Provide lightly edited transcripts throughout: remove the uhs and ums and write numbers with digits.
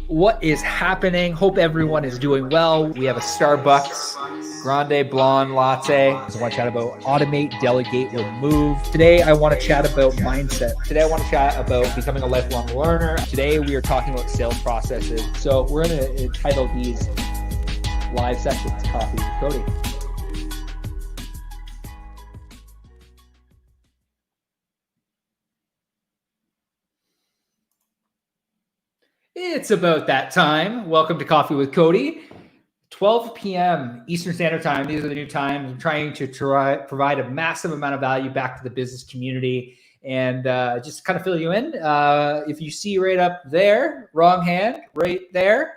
What is happening? Hope everyone is doing well. We have a Starbucks Grande Blonde Latte. I want to chat about automate, delegate, remove. Today, I want to chat about mindset. Today, I want to chat about becoming a lifelong learner. Today, we are talking about sales processes. So we're going to title these live sessions, Coffee with Cody. It's about that time. Welcome to Coffee with Cody. 12 p.m. Eastern Standard Time. These are the new times. I'm trying to provide a massive amount of value back to the business community and just kind of fill you in. If you see right up there, wrong hand, right there,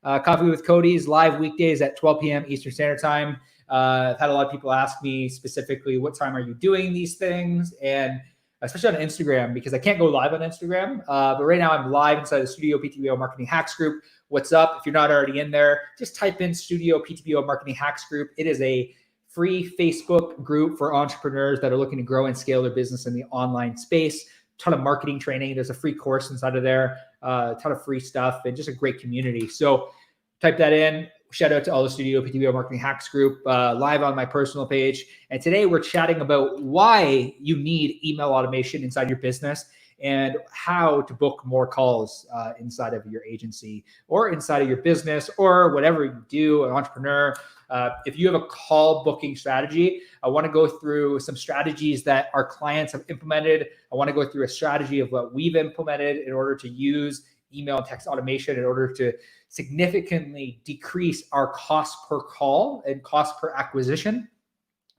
Coffee with Cody's live weekdays at 12 p.m. Eastern Standard Time. I've had a lot of people ask me specifically, what time are you doing these things? And especially on Instagram, because I can't go live on Instagram. But right now I'm live inside the Studio PTBO Marketing Hacks group. What's up? If you're not already in there, just type in Studio PTBO Marketing Hacks group. It is a free Facebook group for entrepreneurs that are looking to grow and scale their business in the online space. Ton of marketing training. There's a free course inside of there, a ton of free stuff, and just a great community. So type that in. Shout out to all the Studio PTBO Marketing Hacks group live on my personal page. And today we're chatting about why you need email automation inside your business and how to book more calls inside of your agency or inside of your business or whatever you do, an entrepreneur. If you have a call booking strategy, I want to go through some strategies that our clients have implemented. I want to go through a strategy of what we've implemented in order to use email and text automation in order to significantly decrease our cost per call and cost per acquisition.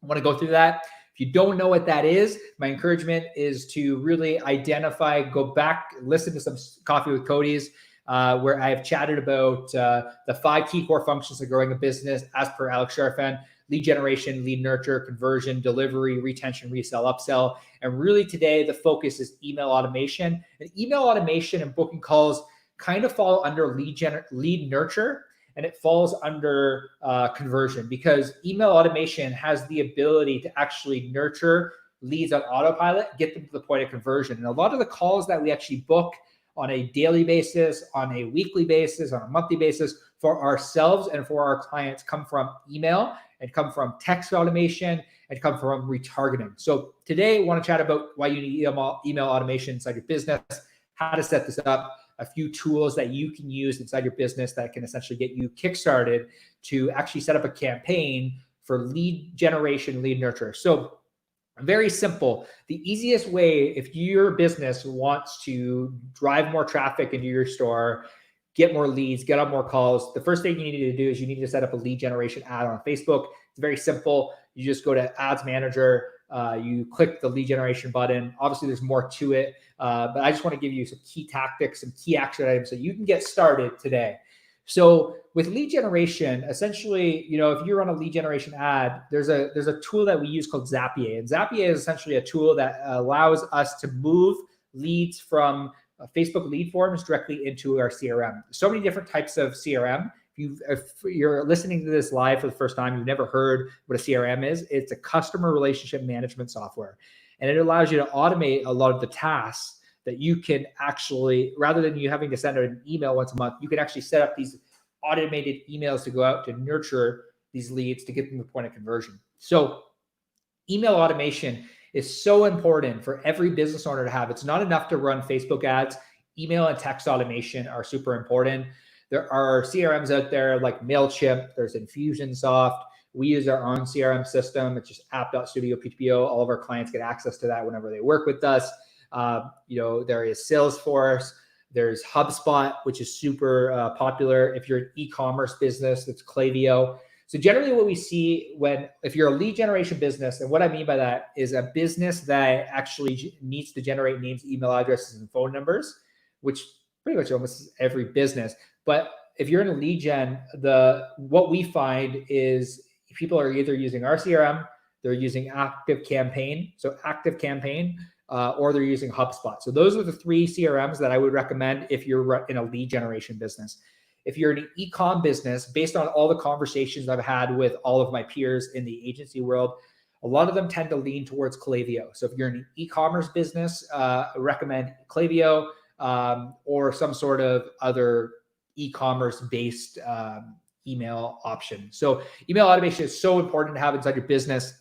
I want to go through that. If you don't know what that is, my encouragement is to really identify, go back, listen to some Coffee with Cody's, where I have chatted about the 5 key core functions of growing a business as per Alex Sharfan: lead generation, lead nurture, conversion, delivery, retention, resell, upsell. And really today, the focus is email automation. And email automation and booking calls kind of fall under lead nurture, and it falls under conversion, because email automation has the ability to actually nurture leads on autopilot, get them to the point of conversion. And a lot of the calls that we actually book on a daily basis, on a weekly basis, on a monthly basis for ourselves and for our clients come from email and come from text automation and come from retargeting. So today I want to chat about why you need email automation inside your business, how to set this up, a few tools that you can use inside your business that can essentially get you kickstarted to actually set up a campaign for lead generation, lead nurture. So very simple. The easiest way, if your business wants to drive more traffic into your store, get more leads, get on more calls, the first thing you need to do is you need to set up a lead generation ad on Facebook. It's very simple. You just go to Ads Manager, you click the lead generation button. Obviously, there's more to it, but I just want to give you some key tactics, some key action items so you can get started today. So with lead generation, essentially, if you run a lead generation ad, there's a tool that we use called Zapier. And Zapier is essentially a tool that allows us to move leads from Facebook lead forms directly into our CRM. So many different types of CRM. If you're listening to this live for the first time, you've never heard what a CRM is. It's a customer relationship management software. And it allows you to automate a lot of the tasks that you can actually, rather than you having to send out an email once a month, you can actually set up these automated emails to go out to nurture these leads to get them to the point of conversion. So email automation is so important for every business owner to have. It's not enough to run Facebook ads. Email and text automation are super important. There are CRMs out there like MailChimp, there's Infusionsoft. We use our own CRM system. It's just app.studio PTBO. All of our clients get access to that whenever they work with us. There is Salesforce, there's HubSpot, which is super popular. If you're an e-commerce business, it's Klaviyo. So generally what we see if you're a lead generation business, and what I mean by that is a business that actually needs to generate names, email addresses, and phone numbers, which pretty much almost every business. But if you're in a lead gen, what we find is people are either using our CRM, they're using ActiveCampaign, or they're using HubSpot. So those are the 3 CRMs that I would recommend if you're in a lead generation business. If you're in an e-com business, based on all the conversations I've had with all of my peers in the agency world, a lot of them tend to lean towards Klaviyo. So if you're in an e-commerce business, I recommend Klaviyo or some sort of other e-commerce based email option. So email automation is so important to have inside your business.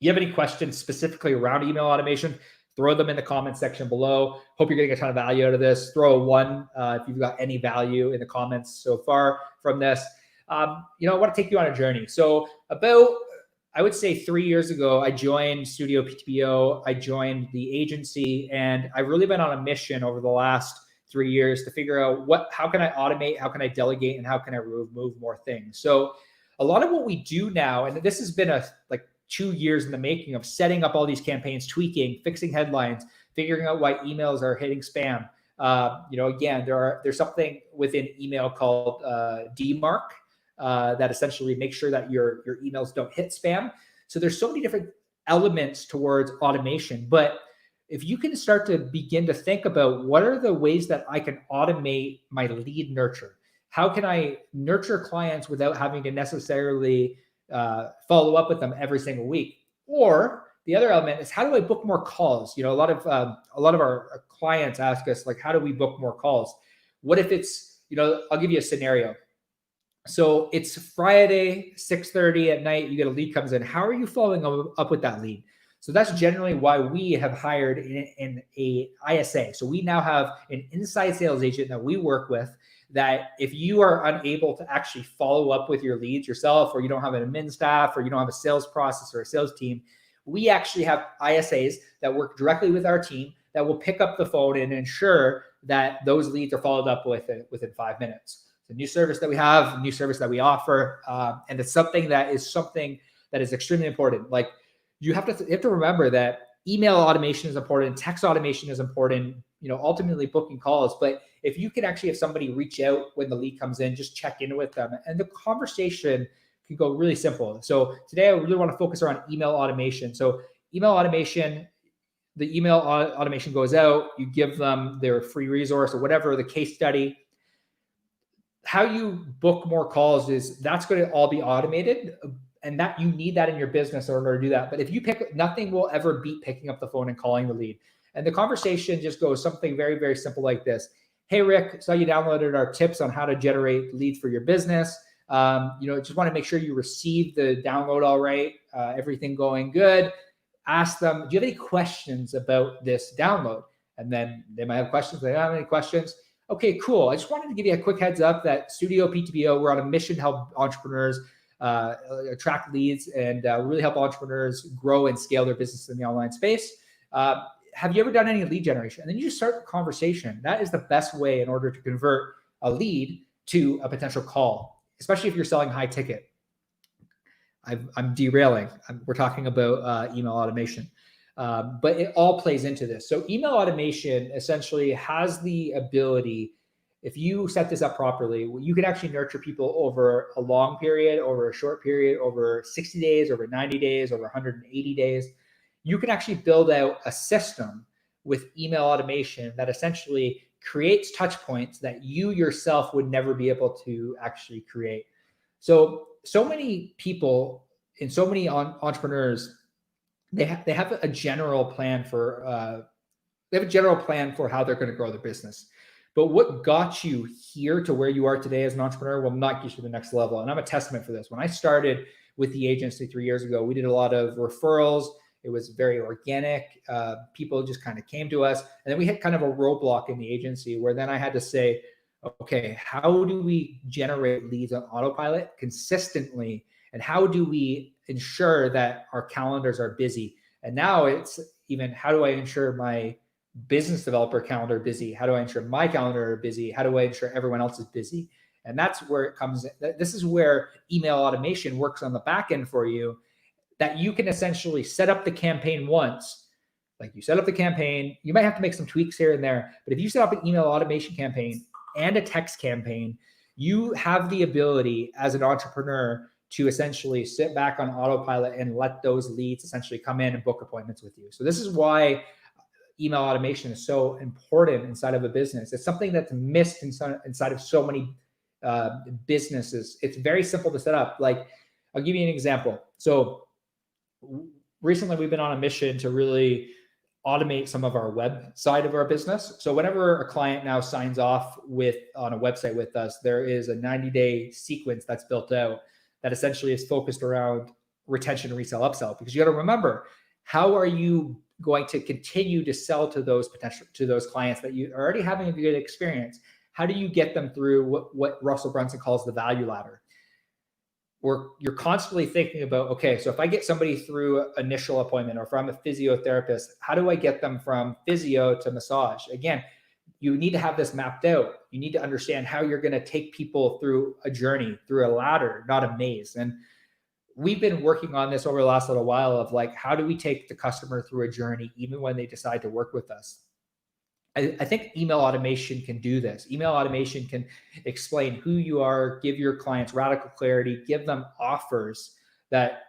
You have any questions specifically around email automation, throw them in the comment section below. Hope you're getting a ton of value out of this. Throw a 1 if you've got any value in the comments so far from this. I want to take you on a journey. So about, I would say 3 years ago, I joined Studio PTBO. I joined the agency, and I've really been on a mission over the last 3 years to figure out how can I automate, how can I delegate, and how can I remove more things. So a lot of what we do now, and this has been 2 years in the making of setting up all these campaigns, tweaking, fixing headlines, figuring out why emails are hitting spam. Again, there's something within email called DMARC that essentially makes sure that your emails don't hit spam. So there's so many different elements towards automation, but if you can start to begin to think about what are the ways that I can automate my lead nurture, how can I nurture clients without having to necessarily follow up with them every single week? Or the other element is, how do I book more calls? A lot of our clients ask us, like, how do we book more calls? What if it's, I'll give you a scenario. So it's Friday, 6:30 at night, you get a lead comes in. How are you following up with that lead? So that's generally why we have hired an ISA. So we now have an inside sales agent that we work with, that if you are unable to actually follow up with your leads yourself, or you don't have an admin staff, or you don't have a sales process or a sales team, we actually have ISAs that work directly with our team that will pick up the phone and ensure that those leads are followed up with within 5 minutes. It's a new service that we have, a new service that we offer, and it's something that is extremely important. Like, you have to remember that email automation is important, text automation is important, ultimately booking calls. But if you can actually have somebody reach out when the lead comes in, just check in with them, and the conversation can go really simple. So today I really want to focus around email automation. So email automation, the email automation goes out, you give them their free resource or whatever, the case study. How you book more calls that's going to all be automated. And that you need that in your business in order to do that. But if you nothing will ever beat picking up the phone and calling the lead. And the conversation just goes something very, very simple like this. Hey, Rick, saw you downloaded our tips on how to generate leads for your business. Just want to make sure you receive the download all right. Everything going good. Ask them, do you have any questions about this download? And then they might have questions. They don't have any questions. Okay, cool. I just wanted to give you a quick heads up that Studio PTBO, we're on a mission to help entrepreneurs attract leads and really help entrepreneurs grow and scale their business in the online space. Have you ever done any lead generation? And then you just start the conversation. That is the best way in order to convert a lead to a potential call, especially if you're selling high ticket. I'm derailing. We're talking about email automation, but it all plays into this. So email automation essentially has the ability, if you set this up properly, you can actually nurture people over a long period, over a short period, over 60 days, over 90 days, over 180 days. You can actually build out a system with email automation that essentially creates touch points that you yourself would never be able to actually create. So many people and so many entrepreneurs, they have a general plan for how they're going to grow their business. But what got you here to where you are today as an entrepreneur will not get you to the next level. And I'm a testament for this. When I started with the agency 3 years ago, we did a lot of referrals. It was very organic. People just kind of came to us. And then we hit kind of a roadblock in the agency where then I had to say, okay, how do we generate leads on autopilot consistently? And how do we ensure that our calendars are busy? And now it's even, how do I ensure my business developer calendar busy? How do I ensure my calendar are busy? How do I ensure everyone else is busy? And that's where it comes. This is where email automation works on the back end for you, that you can essentially set up the campaign once. Like, you set up the campaign, you might have to make some tweaks here and there, but if you set up an email automation campaign and a text campaign, you have the ability as an entrepreneur to essentially sit back on autopilot and let those leads essentially come in and book appointments with you. So this is why email automation is so important inside of a business. It's something that's missed inside of so many businesses. It's very simple to set up. Like, I'll give you an example. So recently we've been on a mission to really automate some of our web side of our business. So whenever a client now signs off on a website with us, there is a 90-day sequence that's built out that essentially is focused around retention, resell, upsell. Because you got to remember, how are you going to continue to sell to those clients that you are already having a good experience? How do you get them through what Russell Brunson calls the value ladder? You're constantly thinking about, okay, so if I get somebody through an initial appointment, or if I'm a physiotherapist, how do I get them from physio to massage? Again, you need to have this mapped out. You need to understand how you're going to take people through a journey, through a ladder, not a maze. And we've been working on this over the last little while of like, how do we take the customer through a journey, even when they decide to work with us? I think email automation can do this. Email automation can explain who you are, give your clients radical clarity, give them offers that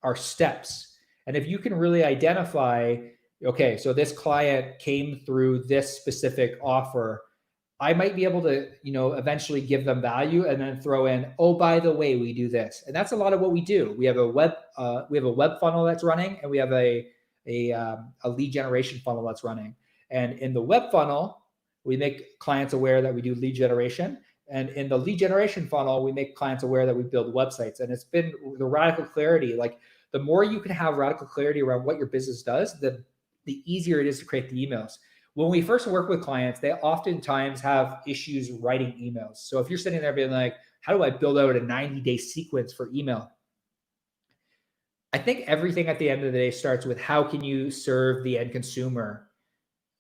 are steps. And if you can really identify, okay, so this client came through this specific offer, I might be able to, eventually give them value and then throw in, oh, by the way, we do this. And that's a lot of what we do. We have a web funnel that's running, and we have a lead generation funnel that's running. And in the web funnel, we make clients aware that we do lead generation. And in the lead generation funnel, we make clients aware that we build websites. And it's been the radical clarity. Like, the more you can have radical clarity around what your business does, the easier it is to create the emails. When we first work with clients, they oftentimes have issues writing emails. So if you're sitting there being like, how do I build out a 90-day sequence for email? I think everything at the end of the day starts with, how can you serve the end consumer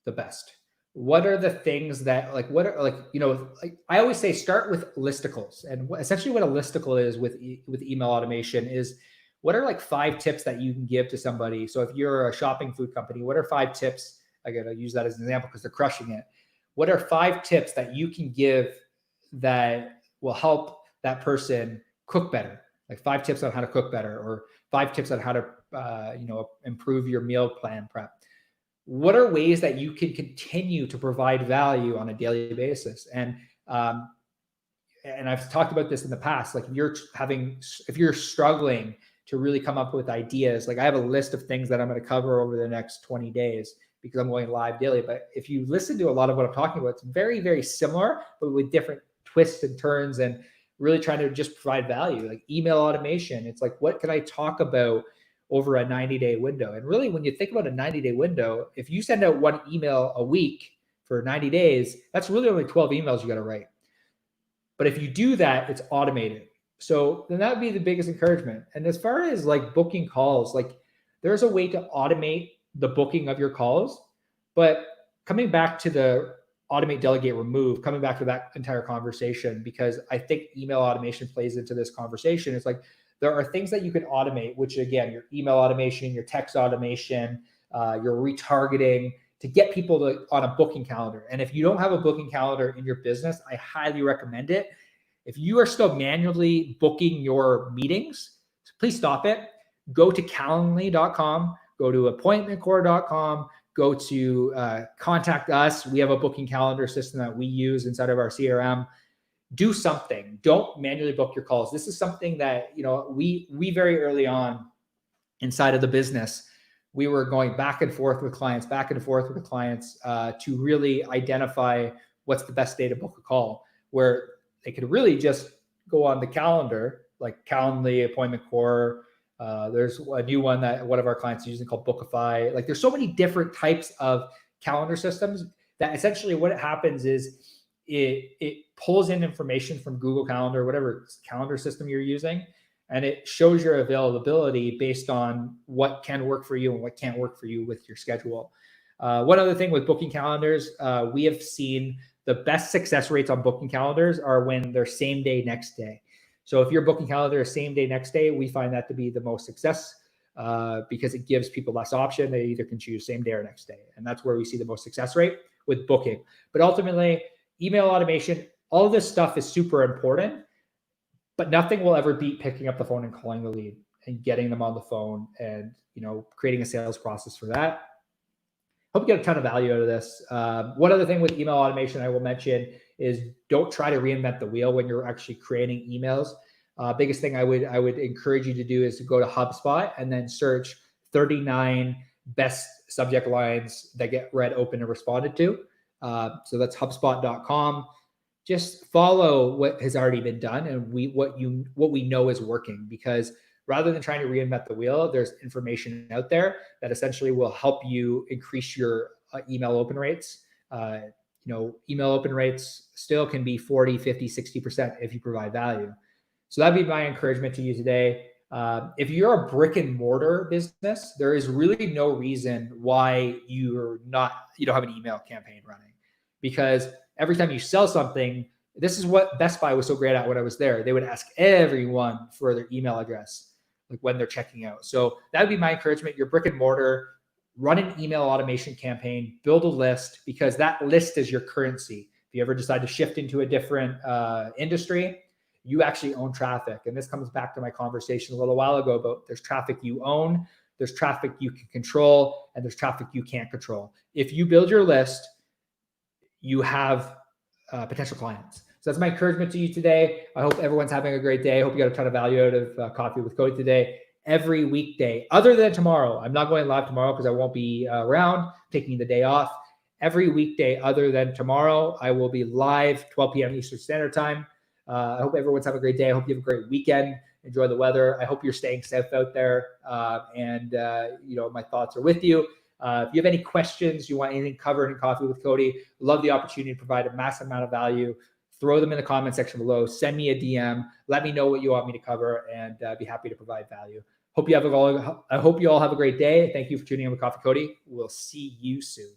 the best? What are the things that, I always say, start with listicles. And essentially what a listicle is with email automation is, what are 5 tips that you can give to somebody? So if you're a shopping food company, what are 5 tips? I got to use that as an example because they're crushing it. What are 5 tips that you can give that will help that person cook better? Like 5 tips on how to cook better, or 5 tips on how to, improve your meal plan prep. What are ways that you can continue to provide value on a daily basis? And I've talked about this in the past. Like, if you're struggling to really come up with ideas, like I have a list of things that I'm going to cover over the next 20 days because I'm going live daily. But if you listen to a lot of what I'm talking about, it's very, very similar, but with different twists and turns, and really trying to just provide value. Like email automation, it's like, what can I talk about over a 90-day window? And really, when you think about a 90-day window, if you send out 1 email a week for 90 days, that's really only 12 emails you got to write. But if you do that, it's automated. So then that would be the biggest encouragement. And as far as booking calls, there's a way to automate the booking of your calls. But coming back to the automate, delegate, remove, coming back to that entire conversation, because I think email automation plays into this conversation. It's there are things that you can automate, which again, your email automation, your text automation, your retargeting, to get people on a booking calendar. And if you don't have a booking calendar in your business, I highly recommend it. If you are still manually booking your meetings, please stop it. Go to calendly.com, go to appointmentcore.com, go to contact us. We have a booking calendar system that we use inside of our CRM. Do something. Don't manually book your calls. This is something that, we very early on inside of the business, we were going back and forth with clients to really identify what's the best day to book a call, where they could really just go on the calendar, like Calendly, Appointment Core. There's a new one that one of our clients is using called Bookify. There's so many different types of calendar systems that essentially what happens is it pulls in information from Google Calendar, whatever calendar system you're using, and it shows your availability based on what can work for you and what can't work for you with your schedule. One other thing with booking calendars, we have seen the best success rates on booking calendars are when they're same day, next day. So if your booking calendar is same day, next day, we find that to be the most success because it gives people less option. They either can choose same day or next day. And that's where we see the most success rate with booking. But ultimately, email automation, all of this stuff is super important, but nothing will ever beat picking up the phone and calling the lead and getting them on the phone and, creating a sales process for that. Hope you get a ton of value out of this. One other thing with email automation I will mention is don't try to reinvent the wheel when you're actually creating emails. Biggest thing I would encourage you to do is to go to HubSpot and then search 39 best subject lines that get read, opened, and responded to. So that's HubSpot.com. Just follow what has already been done and what we know is working, because rather than trying to reinvent the wheel, there's information out there that essentially will help you increase your email open rates. Email open rates still can be 40, 50, 60% if you provide value. So that'd be my encouragement to you today. If you're a brick and mortar business, there is really no reason why you don't have an email campaign running, because every time you sell something, this is what Best Buy was so great at when I was there. They would ask everyone for their email address, like when they're checking out. So that would be my encouragement. Your brick and mortar, run an email automation campaign, build a list, because that list is your currency. If you ever decide to shift into a different industry, you actually own traffic. And this comes back to my conversation a little while ago about there's traffic you own, there's traffic you can control, and there's traffic you can't control. If you build your list, you have potential clients. So that's my encouragement to you today. I hope everyone's having a great day. I hope you got a ton of value out of Coffee with Cody today. Every weekday, other than tomorrow, I'm not going live tomorrow because I won't be around, taking the day off. Every weekday other than tomorrow, I will be live 12 p.m. Eastern Standard Time. I hope everyone's having a great day. I hope you have a great weekend. Enjoy the weather. I hope you're staying safe out there. My thoughts are with you. If you have any questions, you want anything covered in Coffee with Cody, love the opportunity to provide a massive amount of value. Throw them in the comment section below. Send me a DM. Let me know what you want me to cover, and be happy to provide value. I hope you all have a great day. Thank you for tuning in with Coffee Cody. We'll see you soon.